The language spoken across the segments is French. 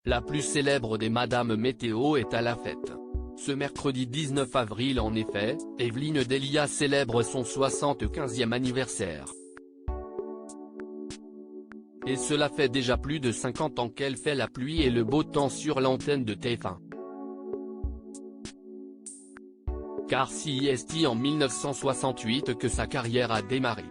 la plus célèbre des Madame Météo est à la fête. Ce mercredi 19 avril en effet, Evelyne Delia célèbre son 75e anniversaire. Et cela fait déjà plus de 50 ans qu'elle fait la pluie et le beau temps sur l'antenne de TF1. Car c'est en 1968 que sa carrière a démarré.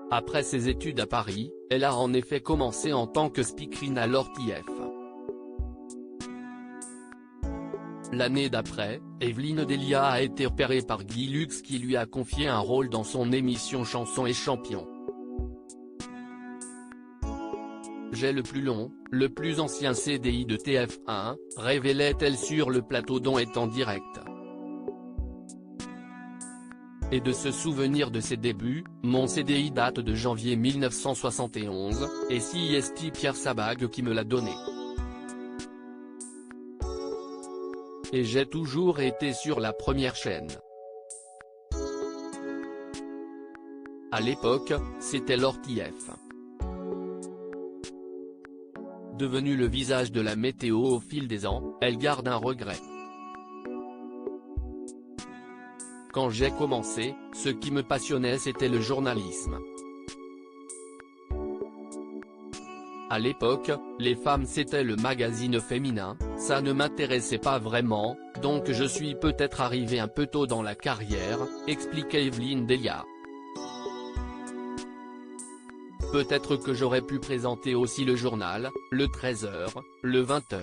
Après ses études à Paris, elle a en effet commencé en tant que speakerine à l'ORTF. L'année d'après, Evelyne Delia a été repérée par Guy Lux qui lui a confié un rôle dans son émission Chansons et Champions. J'ai le plus long, le plus ancien CDI de TF1, révélait-elle sur le plateau dont est en direct. Et de se souvenir de ses débuts, mon CDI date de janvier 1971, et c'est Pierre Sabag qui me l'a donné. Et j'ai toujours été sur la première chaîne. À l'époque, c'était l'ORTF. Devenue le visage de la météo au fil des ans, elle garde un regret. Quand j'ai commencé, ce qui me passionnait c'était le journalisme. À l'époque, les femmes c'était le magazine féminin, ça ne m'intéressait pas vraiment, donc je suis peut-être arrivée un peu tôt dans la carrière, expliquait Evelyne Delia. Peut-être que j'aurais pu présenter aussi le journal, le 13h, le 20h.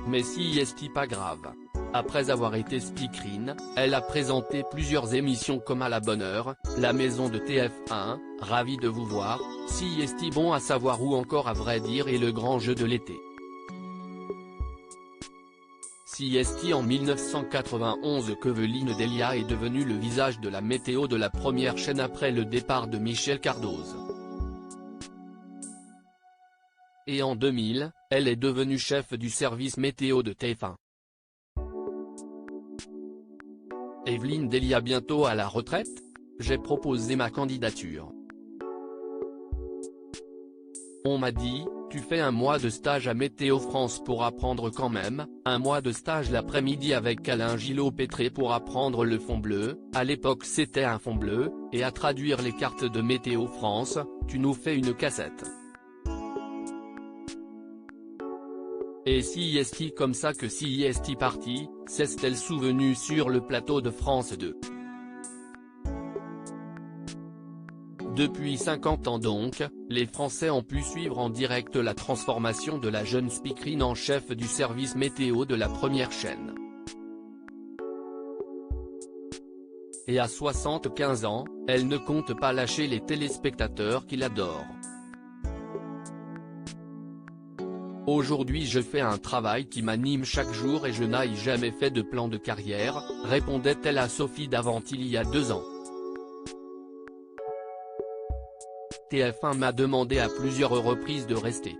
Mais c'est pas grave. Après avoir été speakerine, elle a présenté plusieurs émissions comme À la bonne heure, La maison de TF1, Ravi de vous voir, c'est bon à savoir ou encore À vrai dire et Le grand jeu de l'été. C'est en 1991 qu'Evelyne Delia est devenue le visage de la météo de la première chaîne après le départ de Michel Cardoz. Et en 2000, elle est devenue chef du service météo de TF1. Evelyne Delia bientôt à la retraite ? J'ai proposé ma candidature. On m'a dit, tu fais un mois de stage à Météo France pour apprendre quand même, un mois de stage l'après-midi avec Alain Gillot-Pétré pour apprendre le fond bleu, à l'époque c'était un fond bleu, et à traduire les cartes de Météo France, tu nous fais une cassette. Et c'est comme ça que c'est parti, s'est-elle souvenue sur le plateau de France 2. Depuis 50 ans donc, les Français ont pu suivre en direct la transformation de la jeune speakerine en chef du service météo de la première chaîne. Et à 75 ans, elle ne compte pas lâcher les téléspectateurs qui l'adorent. Aujourd'hui je fais un travail qui m'anime chaque jour et je n'ai jamais fait de plan de carrière, répondait-elle à Sophie Davant il y a 2 ans. TF1 m'a demandé à plusieurs reprises de rester.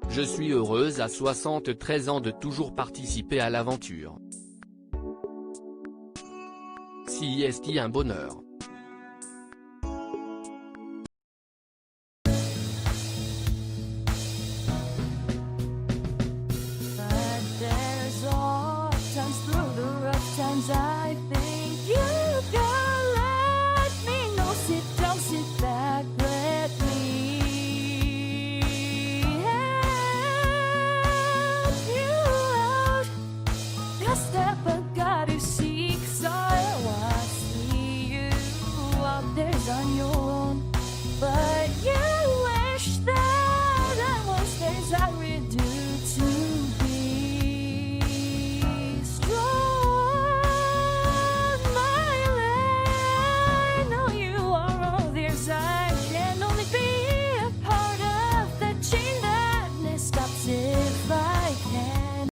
Je suis heureuse à 73 ans de toujours participer à l'aventure. C'est un bonheur. I think you can let me know. Sit down, sit back, let me help you out. The step I gotta seek, so I see you out there's on your